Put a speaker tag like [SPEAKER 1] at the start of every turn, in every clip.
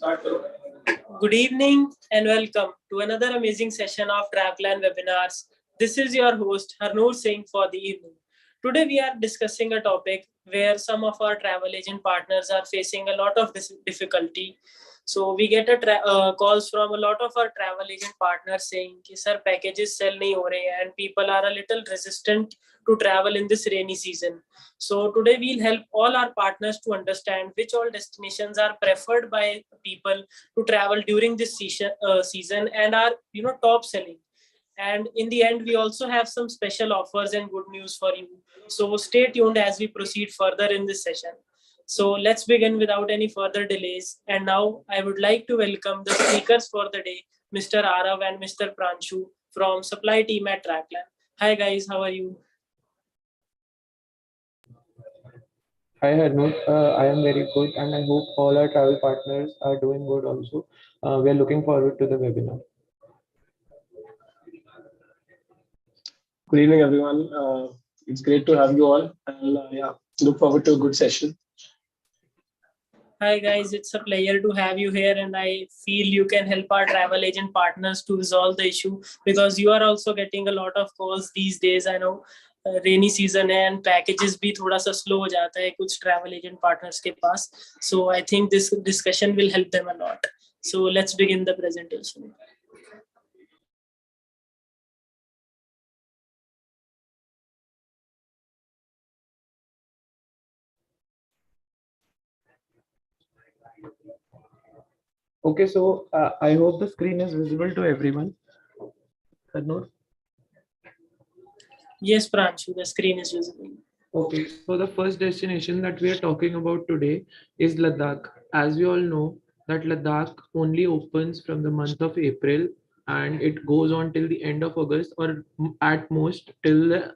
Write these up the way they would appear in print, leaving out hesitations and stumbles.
[SPEAKER 1] Good evening and welcome to another amazing session of Travelan webinars. This is your host Harnoor Singh for the evening. Today we are discussing a topic where some of our travel agent partners are facing a lot of difficulty. So we get calls from a lot of our travel agent partners saying कि sir packages sell नहीं हो रहे हैं and people are a little resistant to travel in this rainy season. So today we'll help all our partners to understand which all destinations are preferred by people to travel during this season and are top selling. And in the end, we also have some special offers and good news for you. So stay tuned as we proceed further in this session. So let's begin without any further delays. And now I would like to welcome the speakers for the day, Mr. Arav and Mr. Pranshu from supply team at Trackland. Hi guys, how are you?
[SPEAKER 2] Hi Harnoor, I am very good and I hope all our travel partners are doing good also. We are looking forward to the webinar.
[SPEAKER 3] Good evening, everyone. It's great to have you all, and look forward to a good session.
[SPEAKER 1] Hi guys, it's a pleasure to have you here, and I feel you can help our travel agent partners to resolve the issue because you are also getting a lot of calls these days. I know rainy season है and packages भी थोड़ा सा slow हो जाता है कुछ travel agent partners के पास so I think this discussion will help them a lot so let's begin the presentation
[SPEAKER 2] Okay, so I hope the screen is visible to everyone. Harnoor?
[SPEAKER 1] Yes, Pranshu, the screen is visible.
[SPEAKER 2] Okay, so the first destination that we are talking about today is Ladakh. As we all know, that Ladakh only opens from the month of April and it goes on till the end of August or at most till the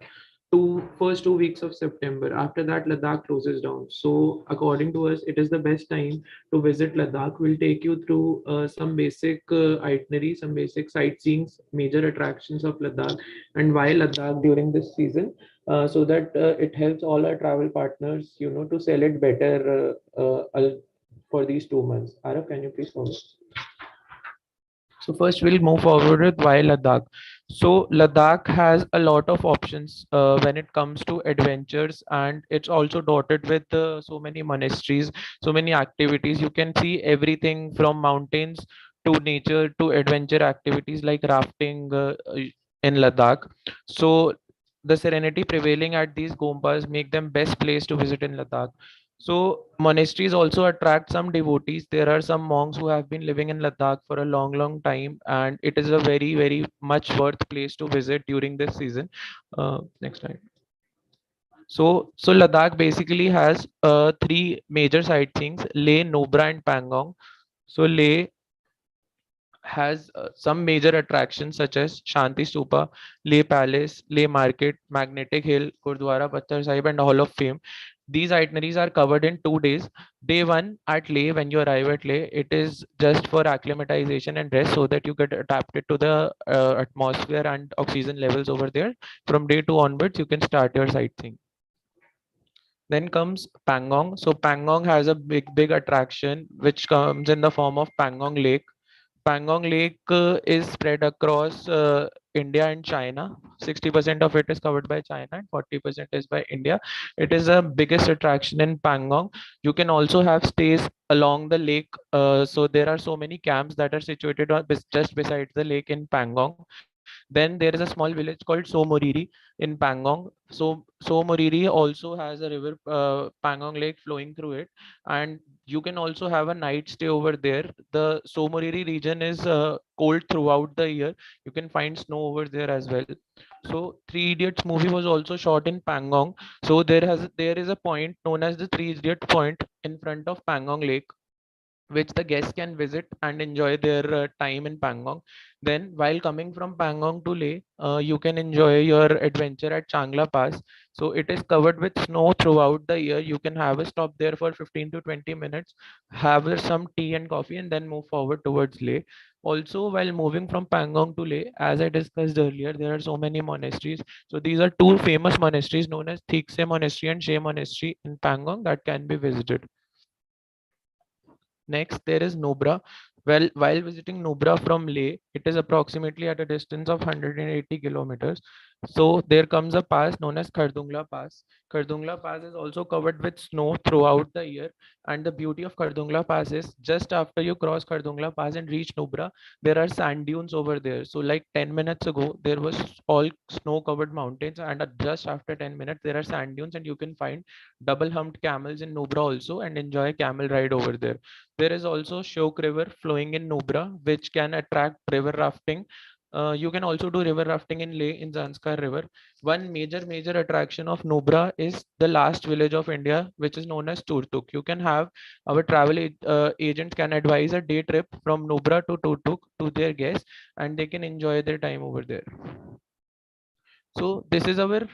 [SPEAKER 2] first 2 weeks of September. After that, Ladakh closes down. So according to us, it is the best time to visit Ladakh. We'll take you through some basic itinerary, some basic sightseeing, major attractions of Ladakh and why Ladakh during this season. So that it helps all our travel partners, to sell it better for these 2 months. Arav, can you please follow? So first we'll move forward with why Ladakh. So Ladakh has a lot of options when it comes to adventures, and it's also dotted with so many monasteries, so many activities. You can see everything from mountains to nature to adventure activities like rafting in Ladakh. So the serenity prevailing at these gompas make them best place to visit in Ladakh. So monasteries also attract some devotees. There are some monks who have been living in Ladakh for a long, long time, and it is a very, very much worth place to visit during this season. Next slide. So Ladakh basically has three major sightseeings: Leh, Nubra, and Pangong. So Leh has some major attractions such as Shanti Stupa, Leh Palace, Leh Market, Magnetic Hill, Gurdwara Patthar Sahib, and Hall of Fame. These itineraries are covered in 2 days. Day one at Leh, when you arrive at Leh, it is just for acclimatization and rest so that you get adapted to the atmosphere and oxygen levels over there. From day two onwards, you can start your sightseeing. Then comes Pangong. So Pangong has a big attraction which comes in the form of Pangong Lake. Pangong Lake is spread across India and China. 60% of it is covered by China and 40% is by India. It is the biggest attraction in Pangong. You can also have stays along the lake. So there are so many camps that are situated just beside the lake in Pangong. Then there is a small village called Somoriri in Pangong. So Somoriri also has a river, Pangong Lake flowing through it, and you can also have a night stay over there. The Somoriri region is cold throughout the year. You can find snow over there as well. So Three Idiots movie was also shot in Pangong. So there is a point known as the Three Idiots Point in front of Pangong Lake, which the guests can visit and enjoy their time in Pangong. Then, while coming from Pangong to Leh, you can enjoy your adventure at Changla Pass. So it is covered with snow throughout the year. You can have a stop there for 15 to 20 minutes, have some tea and coffee, and then move forward towards Leh. Also, while moving from Pangong to Leh, as I discussed earlier, there are so many monasteries. So these are two famous monasteries known as Thikse Monastery and She Monastery in Pangong that can be visited. Next, there is Nubra. Well, while visiting Nubra from Leh, it is approximately at a distance of 180 kilometers. So there comes a pass known as Khardungla Pass. Khardungla Pass is also covered with snow throughout the year. And the beauty of Khardungla Pass is just after you cross Khardungla Pass and reach Nubra, there are sand dunes over there. So like 10 minutes ago, there was all snow covered mountains, and just after 10 minutes, there are sand dunes, and you can find double humped camels in Nubra also and enjoy a camel ride over there. There is also Shok River flowing in Nubra, which can attract river rafting. You can also do river rafting in Leh in Zanskar River. One major attraction of Nubra is the last village of India, which is known as Turtuk. You can have our agent can advise a day trip from Nubra to Turtuk to their guests, and they can enjoy their time over there. So this is our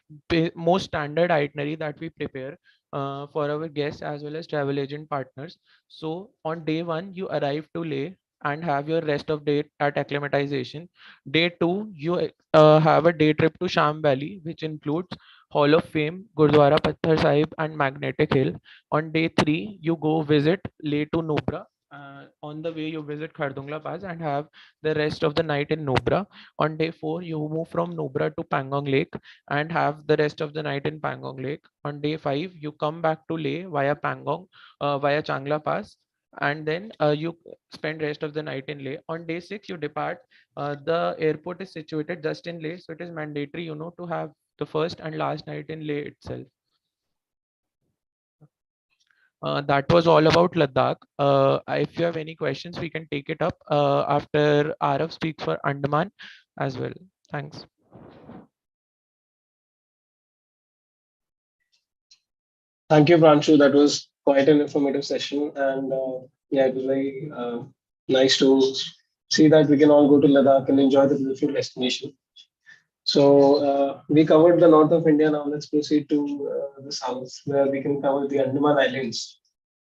[SPEAKER 2] most standard itinerary that we prepare for our guests as well as travel agent partners. So on day one, you arrive to Leh and have your rest of day at acclimatization. Day two, you have a day trip to Sham Valley, which includes Hall of Fame, Gurdwara Patthar Sahib, and Magnetic Hill. On day three, you go visit Leh to Nubra. On the way, you visit Khardungla Pass and have the rest of the night in Nubra. On day four, you move from Nubra to Pangong Lake and have the rest of the night in Pangong Lake. On day five, you come back to Leh via via Changla Pass, and then you spend rest of the night in Leh. On day six, you depart. The airport is situated just in Leh, so it is mandatory, to have the first and last night in Leh itself. That was all about Ladakh. If you have any questions, we can take it up after Arav speaks for Andaman as well. Thanks.
[SPEAKER 3] Thank you, Pranshu. That was quite an informative session, and yeah, it was very nice to see that we can all go to Ladakh and enjoy the beautiful destination. So we covered the north of India. Now let's proceed to the south, where we can cover the Andaman Islands.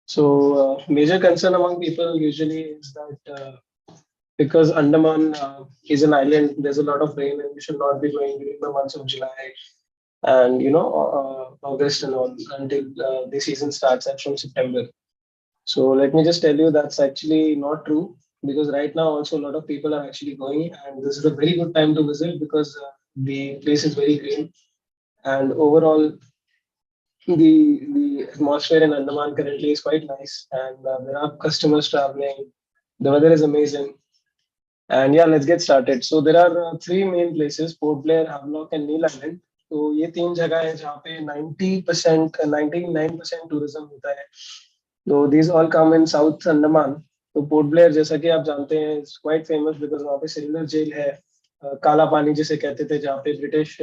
[SPEAKER 3] So major concern among people usually is that because Andaman is an island, there's a lot of rain, and we should not be going during the months of July and August and all until the season starts at from September. So let me just tell you that's actually not true, because right now also a lot of people are actually going, and this is a very good time to visit because the place is very green, and overall the atmosphere in Andaman currently is quite nice, and there are customers traveling. The weather is amazing, and yeah, let's get started. So there are three main places: Port Blair, Havelock, and Neil Island. तो ये तीन जगह है जहाँ पे 90% 99% tourism होता है. तो these all come in South Andaman. तो पोर्ट ब्लेयर जैसा कि आप जानते हैं इट्स क्वाइट फेमस बिकॉज वहाँ पे सेलुलर जेल है, काला पानी जिसे कहते थे, जहाँ पे ब्रिटिश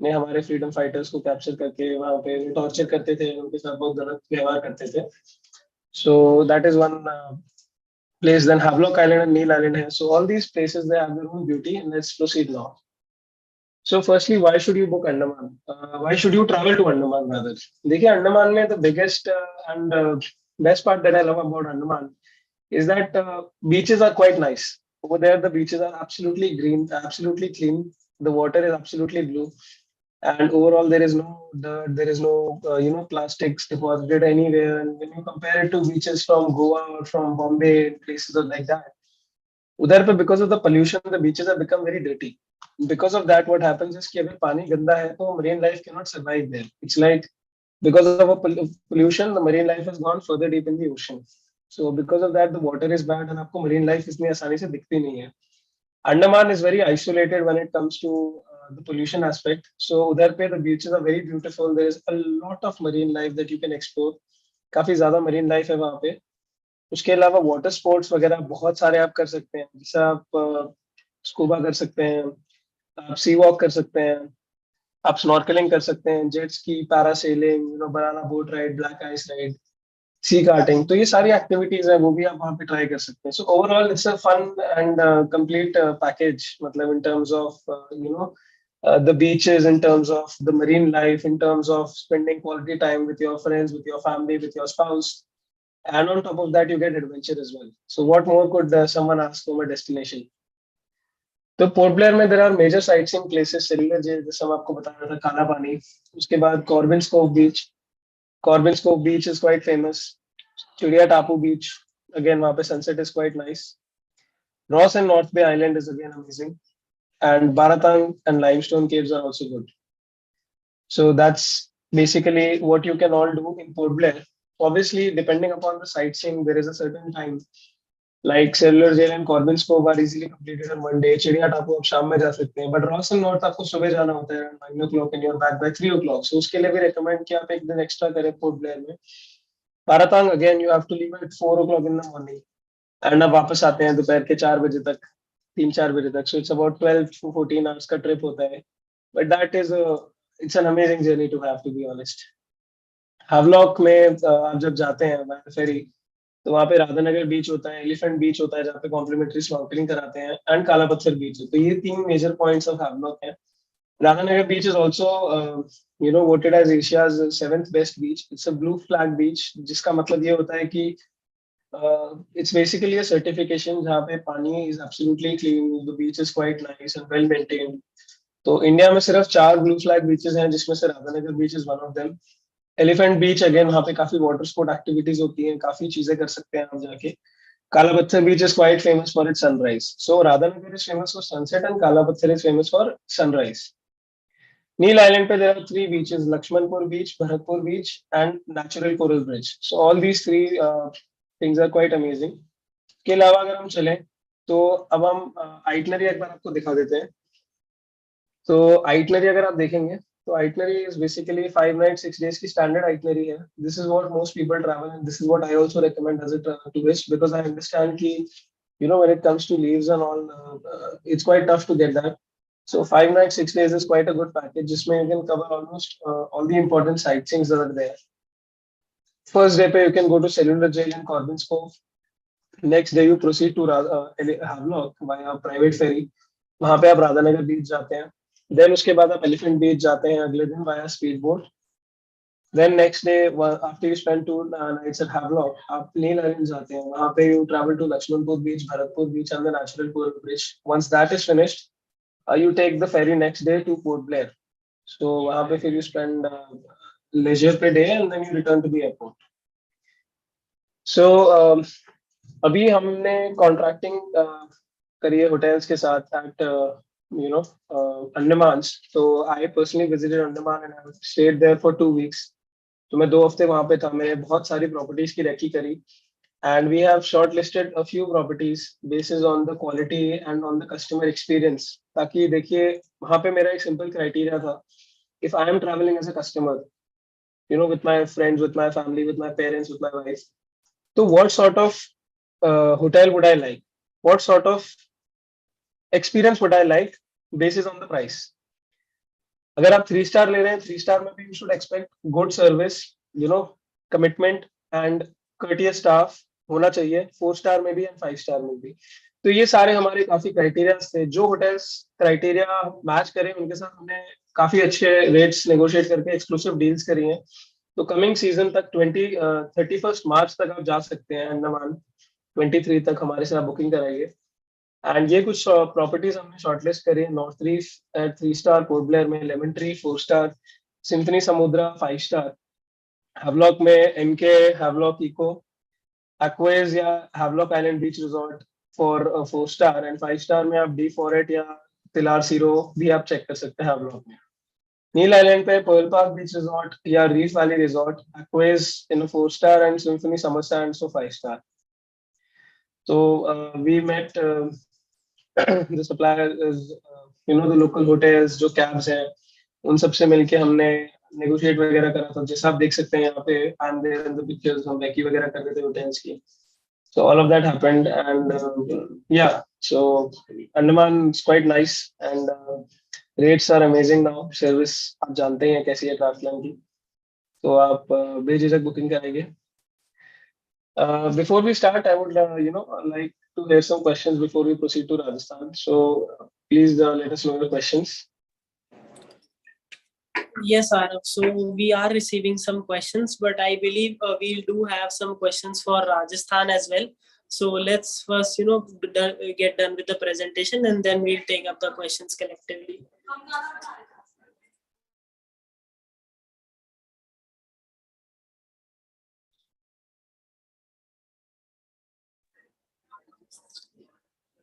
[SPEAKER 3] ने हमारे फ्रीडम फाइटर्स को कैप्चर करके वहाँ पे टॉर्चर करते थे, उनके साथ बहुत गलत व्यवहार करते थे. So that is one place. Then Havelock Island and Neil Island hai. So all these places, they have their own beauty, and let's proceed now. So firstly, why should you book Andaman? Why should you travel to Andaman rather? देखिए Andaman में the biggest and best part that I love about Andaman is that beaches are quite nice. Over there, the beaches are absolutely green, absolutely clean. The water is absolutely blue, and overall there is no dirt, there is no plastics deposited anywhere. And when you compare it to beaches from Goa or from Bombay, places like that, उधर पे because of the pollution, the beaches have become very dirty. Because of that, what happens is कि अगर पानी गंदा है तो marine life cannot survive there. It's like because of a pollution, the marine life has gone further deep in the ocean. So because of that, the water is bad and आपको marine life इतनी आसानी से दिखती नहीं है. Andaman is very isolated when it comes to the pollution aspect. So उधर पे the beaches are very beautiful. There is a lot of marine life that you can explore. काफी ज्यादा marine life है वहाँ पे. उसके अलावा वाटर स्पोर्ट्स वगैरह बहुत सारे आप कर सकते हैं, जैसे आप स्कूबा कर सकते हैं, आप सी वॉक कर सकते हैं, आप स्नॉर्कलिंग कर सकते हैं, jet ski, parasailing, banana boat ride, black ice ride, sea karting. तो ये सारी एक्टिविटीज है, वो भी आप वहाँ पे ट्राई कर सकते हैं. So overall it's a fun and complete package, मतलब in terms of the beaches, in terms of the marine life, in terms of spending quality time with your friends, with your family, with your spouse, and on top of that you get adventure as well. So what more could someone ask from a destination? तो पोर्ट ब्लेयर में there are major sightseeing places. Cellular Jail जैसा मैं आपको बता रहा था, काला पानी. उसके बाद Corbyn's cove beach. Corbyn's cove beach is quite famous. Chidiya Tapu beach, Again, वहाँ पे sunset is quite nice. Ross and North Bay Island is again amazing, and Baratang and limestone caves are also good. So that's basically what you can all do in Port Blair. Obviously, depending upon the sightseeing, there is a certain time. Like Cellular Jail and Corbin's Cove are easily completed on one day. चिड़िया टापू आप शाम में जा सकते हैं, but Ross and North आपको सुबह जाना होता है 9 o'clock and you're back by 3 o'clock. So उसके लिए भी recommend कि आप एक दिन extra करें Port Blair में. Paratang again you have to leave at 4 o'clock in the morning. And अब वापस आते हैं दोपहर के 4 बजे तक, 3-4 बजे तक. So it's about 12 to 14 hours का trip होता है. But that is it's an amazing journey to have, to be honest. Havelock में आप जब जाते हैं by ferry, तो वहाँ पे राधानगर बीच होता है, एलिफेंट बीच होता है जहाँ पे कॉम्प्लीमेंट्री स्नॉर्कलिंग कराते हैं, एंड काला पत्थर बीच है. तो ये 3 मेजर पॉइंट्स ऑफ हैवलॉक हैं. Radhanagar beach is also voted as Asia's 7th best beach. It's a blue flag beach, जिसका मतलब ये होता है कि इट्स बेसिकली अ सर्टिफिकेशन जहाँ पे पानी is absolutely clean, the beach is quite nice and well maintained. तो इंडिया में सिर्फ 4 ब्लू फ्लैग बीचेस हैं, जिसमें से Radhanagar beach is one of them. Elephant beach again, वहाँ पे काफी वाटर स्पोर्ट एक्टिविटीज होती हैं, काफी चीजें कर सकते हैं आप जाके. Kala Patthar beach is quite famous for its sunrise. So Radhanagar is famous for sunset and Kala Patthar is famous for sunrise. Neil island पे there are 3 beaches, Laxmanpur beach, Bharatpur beach and natural coral bridge. So all these 3 things are quite amazing. के अलावा अगर हम चलें तो अब हम itinerary एक बार आपको दिखा देते हैं. तो आइटनरी अगर आप देखेंगे तो itinerary is basically 5 night 6 days की स्टैंडर्ड आइटनरी है. This is what most people travel and this is what I also recommend as a tourist, because I understand कि when it comes to leaves and all, it's quite tough to get that. So 5 nights 6 days is quite a good package, जिसमें you can cover almost all the important sightseeings that are there. First day पे you can go to Cellular Jail and Corbin's Cove. Next day you proceed to Havelock via private ferry. वहाँ पे आप राधानगर बीच जाते हैं. Then उसके बाद आप elephant बीच जाते हैं अगले दिन वाया speed boat. Then next day after you spend 2 nights at Havelock, आप नील आइलैंड जाते हैं. वहाँ पे you travel to Laxmanpur beach, Bharatpur beach and the natural coral bridge. Once that is finished, you take the ferry next day to Port Blair. So वहाँ पे फिर you spend leisure per day and then you return to the airport. So अभी हमने contracting करी है hotels के साथ at Andaman. So I personally visited Andaman and I stayed there for 2 weeks. तो मैं 2 हफ्ते वहाँ पे था. मैंने बहुत सारी प्रॉपर्टीज की रेकी करी, and we have shortlisted a few properties based on the quality and on the customer experience. ताकि देखिए वहाँ पे मेरा एक simple criteria था. If I am traveling as a customer, with my friends, with my family, with my parents, with my wife, so what sort of hotel would I like? What sort of experience would I like based on the price? अगर आप 3 star ले रहे हैं, 3 star में भी you should expect good service, commitment and courteous staff होना चाहिए. 4 star में भी एंड 5 स्टार में भी. तो ये सारे हमारे काफी क्राइटेरिया थे. जो होटल्स क्राइटेरिया मैच करें उनके साथ हमने काफी अच्छे रेट्स नेगोशिएट करके एक्सक्लूसिव डील्स करी हैं. तो कमिंग सीजन तक 31 मार्च तक आप जा सकते हैं अंडमान. 23 तक हमारे साथ बुकिंग कराइए. एंड ये कुछ प्रॉपर्टीज हमने शॉर्टलिस्ट करी है. North Reef at 3 star, Port Blair में Lemon Tree 4 star, Symphony Samudra 5 star, Havelock में एमके हैवलॉक इको, एक्वेज या Havelock island beach resort for 4 star, and 5 star में आप डी फॉरेट या तिलार सीरो भी आप चेक कर सकते हैं हैवलॉक में. नील आइलैंड पे पर्ल पार्क बीच रिजॉर्ट या reef valley resort, Aquays inn 4 star and symphony summer sand 5 star. So we met the supplier is the local hotels, जो cabs हैं उन सबसे मिलके हमने negotiate वगैरह करा था. जैसा आप देख सकते हैं यहाँ पे I'm there in the pictures, हम वैकी वगैरह कर रहे थे hotels की. So all of that happened and yeah, so Andaman is quite nice and rates are amazing now. Service आप जानते हैं कैसी है ट्रैवल की, तो आप बेझिझक बुकिंग करेंगे. Before we start, I would like to hear some questions before we proceed to Rajasthan. So please let us know your questions.
[SPEAKER 1] Yes, Arav. So we are receiving some questions, but I believe we do have some questions for Rajasthan as well. So let's first, get done with the presentation and then we'll take up the questions collectively.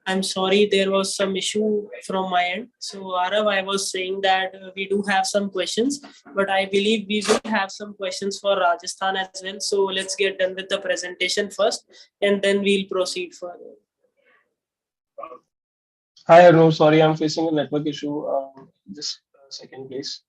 [SPEAKER 1] I'm sorry, there was some issue from my end. So, Arav, I was saying that we do have some questions, but I believe we will have some questions for Rajasthan as well. So, let's get done with the presentation first, and then we'll proceed further.
[SPEAKER 3] Hi, Arno. Sorry, I'm facing a network issue. Just a second, please.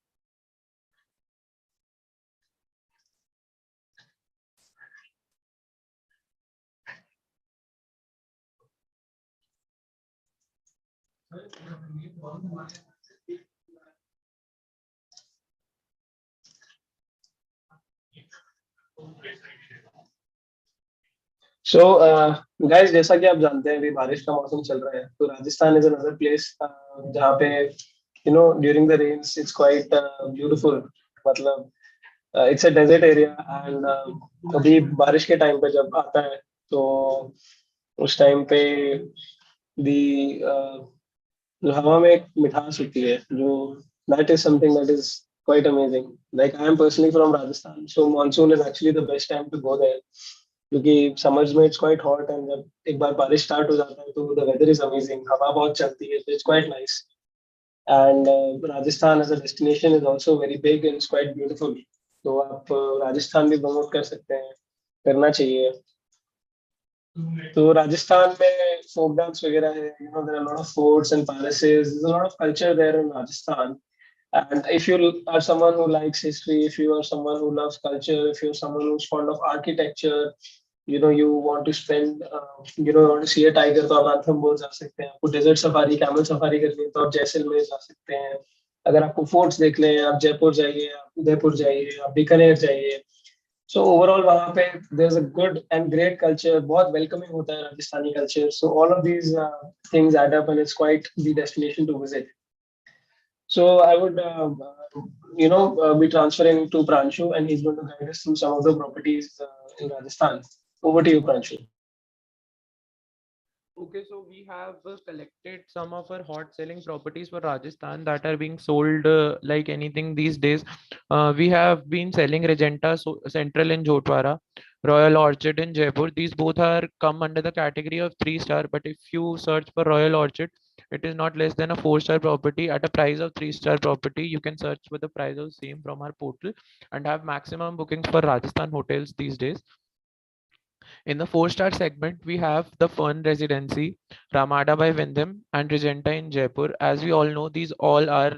[SPEAKER 3] So, guys, जैसा कि आप जानते हैं अभी बारिश का मौसम चल रहा है तो राजस्थान इज अनदर प्लेस जहाँ पे during the rains it's quite beautiful मतलब it's a desert area and अभी बारिश के टाइम पे जब आता है तो उस टाइम पे दी जो हवा में एक मिठास होती है जो that is something that is quite amazing like I am personally from Rajasthan so monsoon is actually the best time to go there क्योंकि समर्स में इट्स क्वाइट हॉट एंड जब एक बार बारिश स्टार्ट हो जाता है तो द वेदर इज अमेजिंग हवा बहुत चलती है तो it's quite nice and Rajasthan as a destination is also very big and it's quite beautiful तो आप राजस्थान भी प्रमोट कर सकते हैं करना चाहिए तो राजस्थान में फोक डांस वगैरह है there are lot of forts and palaces there is a lot of culture there in Rajasthan and if you are someone who likes history if you are someone who loves culture if you're someone who's fond of architecture you want to spend want to see a tiger तो आप ranthambore जा सकते हैं आपको desert safari camel safari करनी है तो आप जैसलमेर जा सकते हैं अगर आपको फोर्ट्स देखने हैं आप जयपुर जाइए आप उदयपुर जाइए आप बीकानेर जाइए सो ओवरऑल वहाँ पे there is a good and great culture बहुत वेलकमिंग होता है Rajasthani culture so all of these things add up and it's quite the destination to visit so I would be transferring to Pranshu and he's going to guide us through some of the properties in Rajasthan. Over to you, Pranshu.
[SPEAKER 2] Okay, so we have collected some of our hot selling properties for Rajasthan that are being sold like anything these days. We have been selling Regenta Central in Jotwara, Royal Orchard in Jaipur. These both are come under the category of 3-star, but if you search for Royal Orchard, it is not less than a 4-star property at a price of 3-star property. You can search for the price of same from our portal and have maximum bookings for Rajasthan hotels these days. In the 4-star segment, we have the Fern Residency, Ramada by Wyndham, and Regenta in Jaipur. As we all know, these all are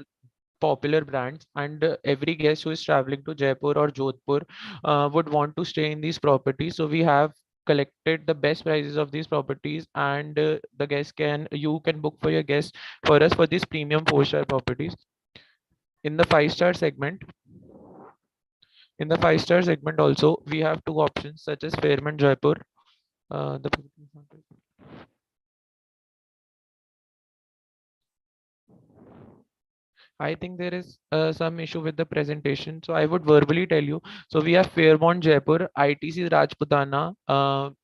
[SPEAKER 2] popular brands, and every guest who is traveling to Jaipur or Jodhpur would want to stay in these properties. So we have collected the best prices of these properties, and you can book for your guests for us for these premium 4-star properties. In the 5-star segment, also we have two options such as Fairmont Jaipur. The I think there is some issue with the presentation, so I would verbally tell you. So we have Fairmont Jaipur, ITC Rajputana,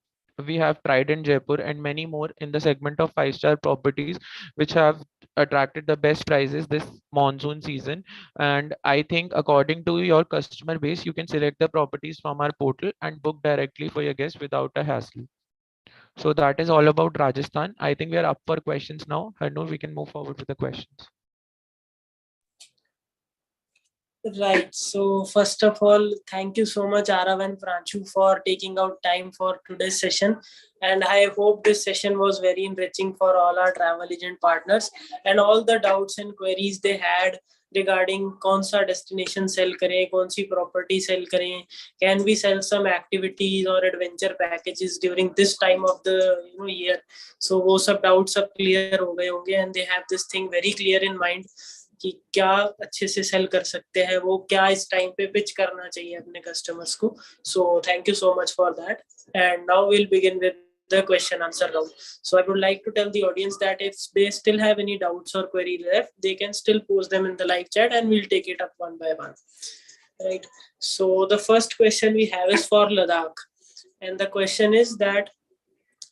[SPEAKER 2] we have Trident Jaipur, and many more in the segment of 5-star properties, which have attracted the best prices this monsoon season. And I think according to your customer base, you can select the properties from our portal and book directly for your guests without a hassle. So that is all about Rajasthan. I think we are up for questions now. Harnoor, we can move forward with the questions.
[SPEAKER 1] Right. So first of all, thank you so much, Arav and Pranchu, for taking out time for today's session. And I hope this session was very enriching for all our travel agent partners and all the doubts and queries they had regarding कौन सा destination sell करें, कौन सी property sell करें, can we sell some activities or adventure packages during this time of the year. So वो सब doubts सब clear हो गए होंगे and they have this thing very clear in mind कि क्या अच्छे से सेल कर सकते हैं वो क्या इस टाइम पे पिच करना चाहिए अपने कस्टमर्स को so thank you so much for that and now we'll begin with the question answer round. So I would like to tell the audience that if they still have any doubts or query left, they can still post them in the live chat and we'll take it up one by one. Right. So the first question we have is for Ladakh, and the question is that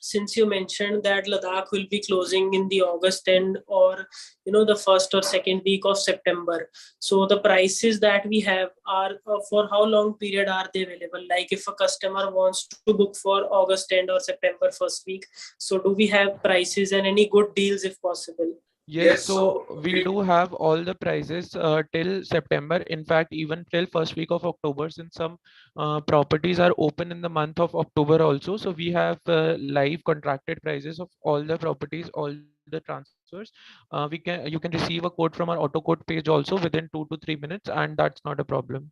[SPEAKER 1] since you mentioned that Ladakh will be closing in the August end, or the first or second week of September. So the prices that we have are for how long period are they available? Like if a customer wants to book for August end or September first week, so do we have prices and any good deals if possible?
[SPEAKER 2] Yes, so we do have all the prices till September. In fact, even till first week of October, since some properties are open in the month of October also. So we have live contracted prices of all the properties, all the transfers. You can receive a quote from our auto quote page also within 2 to 3 minutes, and that's not a problem.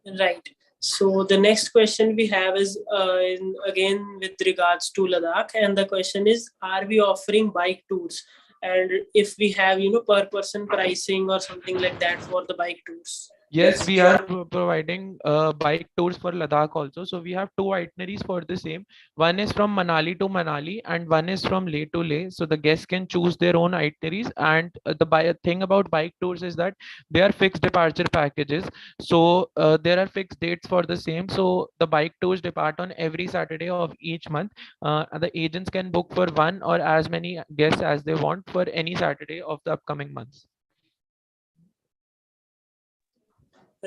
[SPEAKER 1] Right. So the next question we have is again with regards to Ladakh, and the question is: are we offering bike tours? And if we have, per person pricing or something like that for the bike tours.
[SPEAKER 2] Yes, we are providing bike tours for Ladakh also. So we have two itineraries for the same. One is from Manali to Manali, and one is from Leh to Leh. So the guests can choose their own itineraries. And the thing about bike tours is that they are fixed departure packages. So there are fixed dates for the same. So the bike tours depart on every Saturday of each month. And the agents can book for one or as many guests as they want for any Saturday of the upcoming months.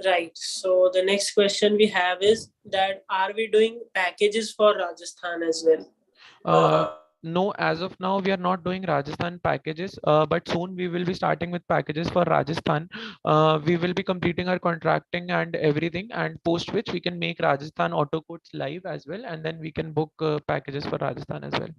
[SPEAKER 1] Right. So the next question we have is that are we doing packages for Rajasthan as well?
[SPEAKER 2] No, as of now, we are not doing Rajasthan packages, but soon we will be starting with packages for Rajasthan. We will be completing our contracting and everything, and post which we can make Rajasthan auto quotes live as well, and then we can book packages for Rajasthan as well.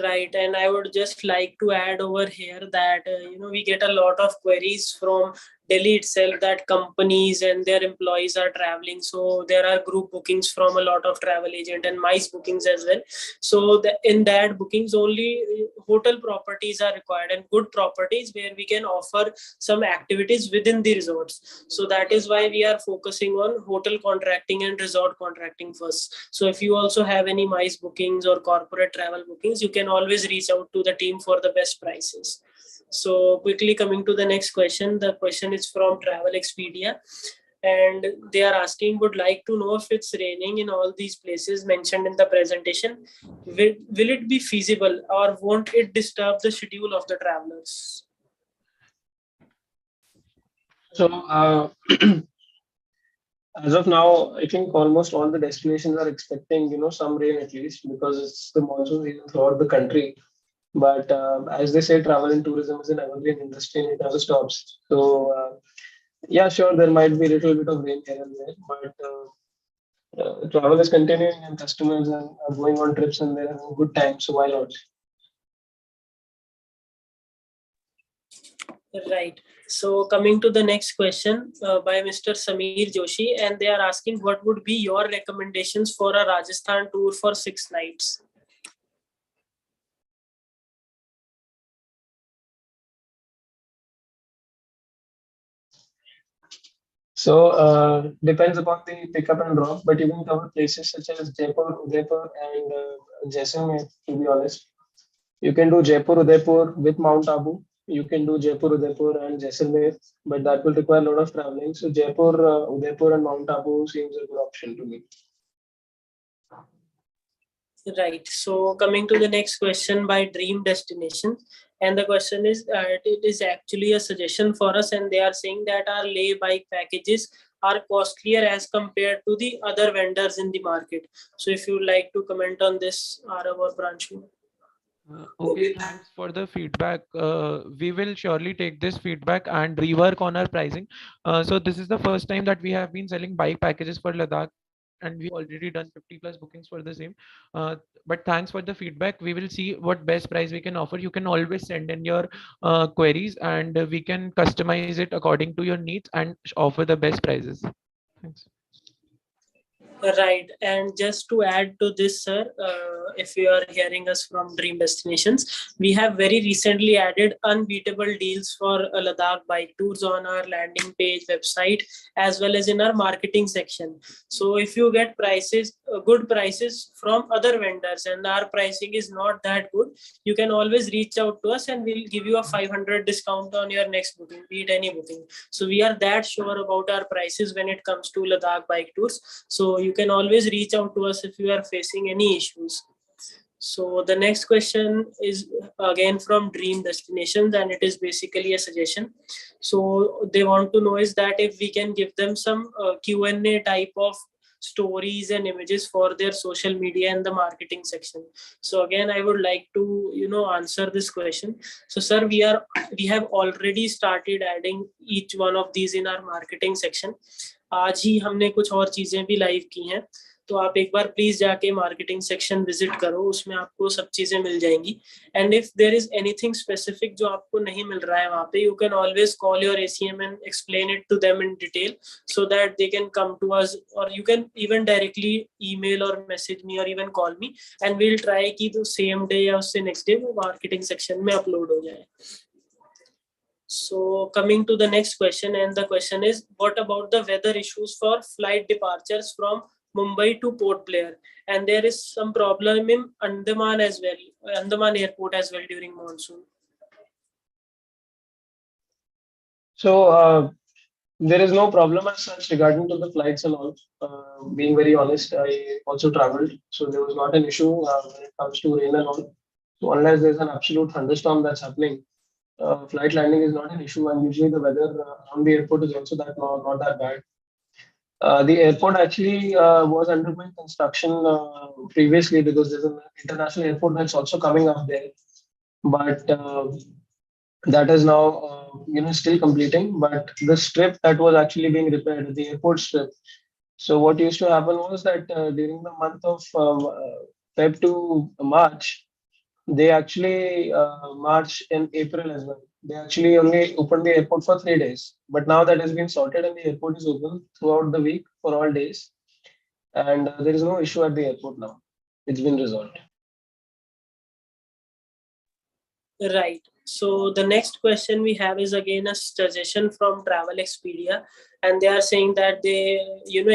[SPEAKER 1] Right, and I would just like to add over here that we get a lot of queries from Delhi itself that companies and their employees are traveling. So there are group bookings from a lot of travel agent and MICE bookings as well. So in that bookings only hotel properties are required, and good properties where we can offer some activities within the resorts. So that is why we are focusing on hotel contracting and resort contracting first. So if you also have any MICE bookings or corporate travel bookings, you can always reach out to the team for the best prices. So quickly coming to the next question, the question is from Travel Expedia, and they are asking, would like to know if it's raining in all these places mentioned in the presentation, will it be feasible or won't it disturb the schedule of the travelers?
[SPEAKER 3] So, as of now, I think almost all the destinations are expecting, some rain at least because it's the monsoon season throughout the country. But as they say, travel and tourism is an evergreen industry and it never stops. So, yeah, sure, there might be a little bit of rain here and there, but travel is continuing and customers are going on trips and they're having a good time. So, why not?
[SPEAKER 1] Right. So coming to the next question by Mr. Sameer Joshi, and they are asking, what would be your recommendations for a Rajasthan tour for 6 nights?
[SPEAKER 3] So, depends upon the pickup and drop, but you can cover places such as Jaipur, Udaipur, and Jaisalmer, to be honest. You can do Jaipur, Udaipur with Mount Abu. You can do Jaipur, Udaipur, and Jaisalmer, but that will require a lot of traveling. So Jaipur, Udaipur, and Mount Abu seems a good option to me.
[SPEAKER 1] Right. So coming to the next question by Dream Destination, and the question is, it is actually a suggestion for us, and they are saying that our Leh bike packages are costlier as compared to the other vendors in the market. So if you would like to comment on this, Arav or Pranshu.
[SPEAKER 2] Okay, thanks for the feedback. We will surely take this feedback and rework on our pricing. So this is the first time that we have been selling bike packages for Ladakh, and we have already done 50 plus bookings for the same. But thanks for the feedback. We will see what best price we can offer. You can always send in your queries, and we can customize it according to your needs and offer the best prices. Thanks.
[SPEAKER 1] Right. And just to add to this, sir, if you are hearing us from Dream Destinations, we have very recently added unbeatable deals for Ladakh bike tours on our landing page website as well as in our marketing section. So if you get prices, good prices from other vendors and our pricing is not that good, you can always reach out to us and we'll give you a 500 discount on your next booking, be it any booking. So we are that sure about our prices when it comes to Ladakh bike tours. So you can always reach out to us if you are facing any issues. So the next question is again from Dream Destinations, and it is basically a suggestion. So they want to know is that if we can give them some Q&A type of stories and images for their social media and the marketing section. So again, I would like to answer this question. So sir, we have already started adding each one of these in our marketing section. आज ही हमने कुछ और चीजें भी live की हैं, तो आप एक बार प्लीज जाके मार्केटिंग सेक्शन विजिट करो, उसमें आपको सब चीजें मिल जाएंगी. And if there is anything specific जो आपको नहीं मिल रहा है वहां पे, you can always call your ACM and explain it to them in detail, so that they can come to us, और you can even directly email और मैसेज मी और even call me, and we'll try कि तो same day या उससे next day वो marketing section में upload हो जाए. So coming to the next question, and the question is, what about the weather issues for flight departures from Mumbai to Port Blair? And there is some problem in Andaman as well, Andaman airport as well during monsoon.
[SPEAKER 3] So there is no problem as such regarding to the flights and all. Being very honest, I also traveled, so there was not an issue when it comes to rain and all. So unless there's an absolute thunderstorm that's happening, flight landing is not an issue, and usually the weather around the airport is also not that bad. The airport actually was undergoing construction previously, because there's an international airport that's also coming up there, but that is now still completing. But the strip that was actually being repaired, the airport strip. So what used to happen was that during the month of Feb to March, they actually march in April as well. They actually only opened the airport for 3 days, but now that has been sorted and the airport is open throughout the week for all days, and there is no issue at the airport now. It's been resolved.
[SPEAKER 1] Right. So the next question we have is again a suggestion from Travel Expedia, and they are saying that they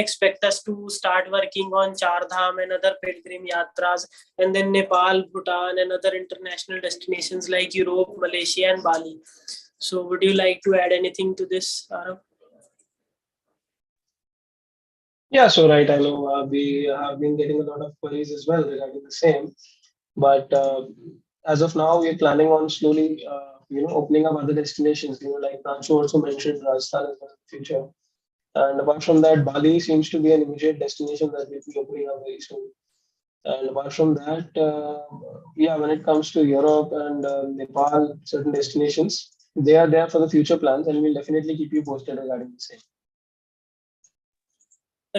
[SPEAKER 1] expect us to start working on Char Dham and other pilgrim yatras, and then Nepal, Bhutan, and other international destinations like Europe, Malaysia, and Bali. So would you like to add anything to this, Arav?
[SPEAKER 3] Yeah, so right, I know we have been getting a lot of queries as well regarding the same, but as of now, we're planning on slowly, opening up other destinations. Like Pranchu also mentioned, Rajasthan as well in the future. And apart from that, Bali seems to be an immediate destination that we'll be opening up very soon. And apart from that, when it comes to Europe and Nepal, certain destinations, they are there for the future plans, and we'll definitely keep you posted regarding the same.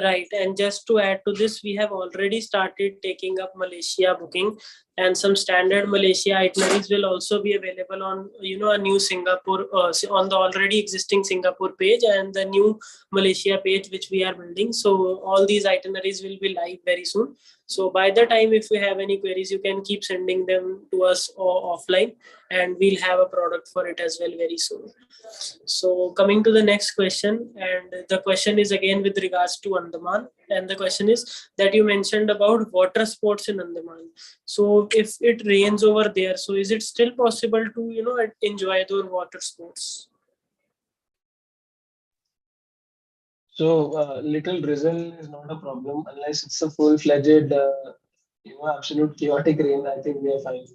[SPEAKER 1] Right, and just to add to this, we have already started taking up Malaysia booking, and some standard Malaysia itineraries will also be available on a new Singapore on the already existing Singapore page and the new Malaysia page which we are building. So all these itineraries will be live very soon. So by the time, if you have any queries, you can keep sending them to us offline, and we'll have a product for it as well very soon. So coming to the next question, and the question is again with regards to Andaman, and the question is that you mentioned about water sports in Andaman. So if it rains over there, so is it still possible to enjoy those water sports?
[SPEAKER 3] So little drizzle is not a problem unless it's a full-fledged, absolute chaotic rain. I think we are fine.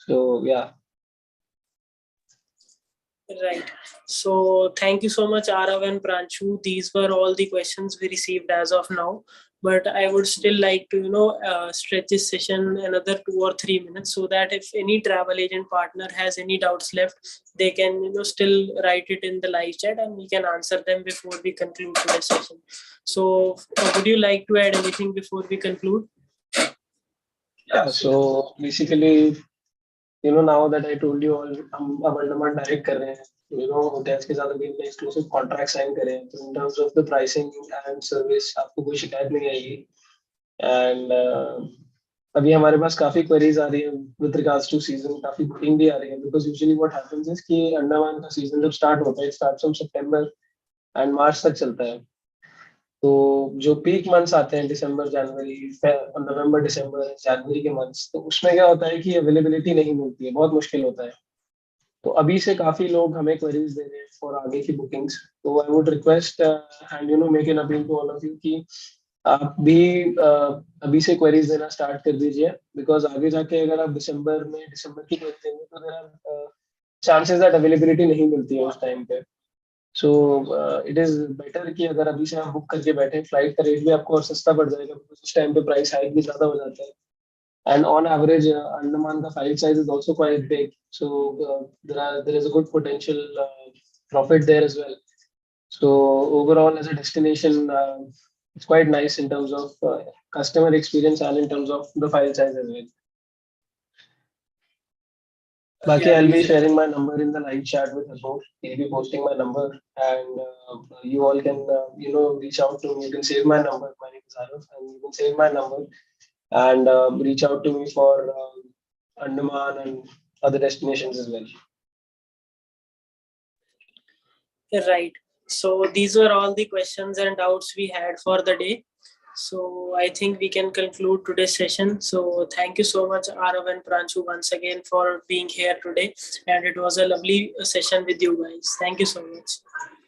[SPEAKER 3] So yeah.
[SPEAKER 1] Right. So thank you so much, Arav and Pranchu. These were all the questions we received as of now. But I would still like to, stretch this session another 2 or 3 minutes, so that if any travel agent partner has any doubts left, they can, still write it in the live chat, and we can answer them before we conclude today's session. So would you like to add anything before we conclude?
[SPEAKER 3] Yeah. So basically, now that I told you all, हम अब Andaman direct कर रहे हैं, hotels के साथ अभी हमने exclusive contract sign करे हैं, तो in terms of the pricing and service आपको कोई शिकायत नहीं आएगी. And अभी हमारे पास काफी queries आ रही हैं with regards to season, काफी booking भी आ रही है, because usually what happens is कि अंडमान का season जब start होता है, it starts from September and March तक चलता है. तो जो पीक मंथ्स आते हैं दिसंबर, जनवरी, नवंबर, दिसंबर, जनवरी के मंथ्स, तो उसमें क्या होता है कि अवेलेबिलिटी नहीं मिलती है, बहुत मुश्किल होता है. तो अभी से काफी लोग हमें क्वेरीज दे रहे हैं फॉर आगे की बुकिंग्स. तो I would request and make an appeal to all of you कि आप भी अभी से क्वेरीज देना स्टार्ट कर दीजिए, बिकॉज आगे जाके अगर आप दिसंबर की क्वेरी देंगे तो there are chances that availability नहीं मिलती है उस टाइम पे। सो इट इज बेटर कि अगर अभी से आप बुक करके बैठे, फ्लाइट का रेट भी आपको और सस्ता पड़ जाएगा, because उस टाइम पे प्राइस हाइक भी ज्यादा हो जाता है। एंड ऑन एवरेज अंडमान का file size is also quite big, so there is a good potential profit there as well. So overall, as a destination, it's quite nice in terms of customer experience and in terms of the file size as well. Baki,
[SPEAKER 1] Yeah,
[SPEAKER 3] I'll be sharing my number in the live chat with Above. He'll be posting my number, and you all can, reach out to me. You can save my number. My name is Arif, and you can save my number and reach out to me for Andaman and other destinations as well.
[SPEAKER 1] right. So these were all the questions and doubts we had for the day. So I think we can conclude today's session. So thank you so much, Arav and Pranchu, once again for being here today. And it was a lovely session with you guys. Thank you so much.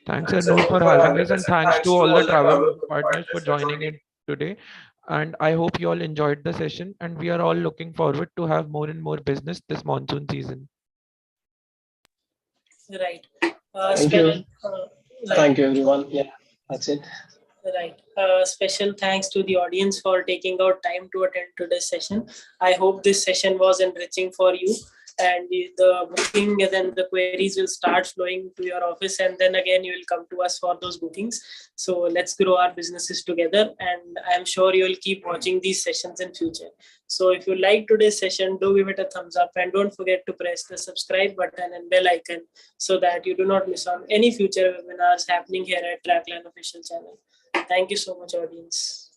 [SPEAKER 2] Thanks,
[SPEAKER 3] Thanks,
[SPEAKER 2] Arnold,
[SPEAKER 3] Arnold,
[SPEAKER 2] for
[SPEAKER 3] for
[SPEAKER 2] having
[SPEAKER 3] having
[SPEAKER 2] us, and
[SPEAKER 3] us, and
[SPEAKER 2] thanks to
[SPEAKER 3] thanks to
[SPEAKER 2] all the
[SPEAKER 3] all the
[SPEAKER 2] travel
[SPEAKER 3] travel
[SPEAKER 2] partners for
[SPEAKER 3] partners for
[SPEAKER 2] joining
[SPEAKER 3] joining.
[SPEAKER 2] in today. And I hope you all enjoyed the session, and we are all looking forward to have more and more business this monsoon season.
[SPEAKER 1] Right.
[SPEAKER 3] Thank you.
[SPEAKER 1] Right.
[SPEAKER 3] Thank you, everyone. Yeah, that's it.
[SPEAKER 1] Right. Special thanks to the audience for taking out time to attend today's session. I hope this session was enriching for you, and the booking and the queries will start flowing to your office, and then again you will come to us for those bookings. So let's grow our businesses together, and I am sure you will keep watching these sessions in future. So if you like today's session, do give it a thumbs up, and don't forget to press the subscribe button and bell icon so that you do not miss on any future webinars happening here at Trackline Official Channel. Thank you so much, audience.